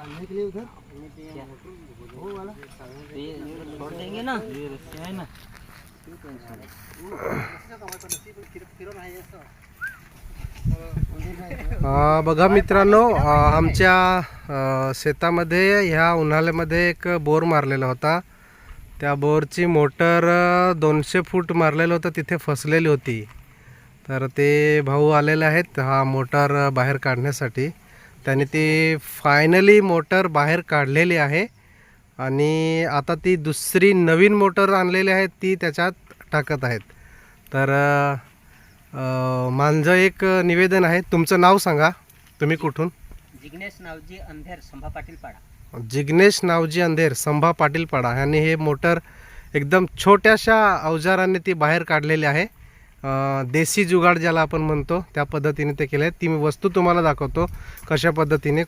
बांधने के लिए उधर वो वाला छोड़ देंगे ना, ये रस्सी है ना। बघा मित्रांनो, आमच्या शेतामध्ये ह्या उन्हाळ्यामध्ये एक बोर मारलेला होता. त्या बोरची मोटर 200 फूट मारलेलं होतं, तिथे फसलेली होती. तर ते भाऊ आलेले आहेत हा मोटर बाहेर काढण्यासाठी. त्याने ती फायनली मोटर बाहेर काढलेली आहे आणि आता ती दुसरी नवीन मोटर आणलेली आहे ती त्याच्यात टाकत आहेत. तर माझं एक निवेदन आहे. तुमचं नाव सांगा, तुम्ही कुठून? जिग्नेश नावजी अंधेर, संभा पाटील पाडा. जिग्नेश नावजी अंधेर, संभा पाटील पाडा. आणि हे मोटर एकदम छोट्याशा अवजाराने ती बाहेर काढलेली आहे. देसी जुगाड ज्याला आपण म्हणतो त्या पद्धतीने ते केलं आहे. ती वस्तू तुम्हाला दाखवतो कशा पद्धतीने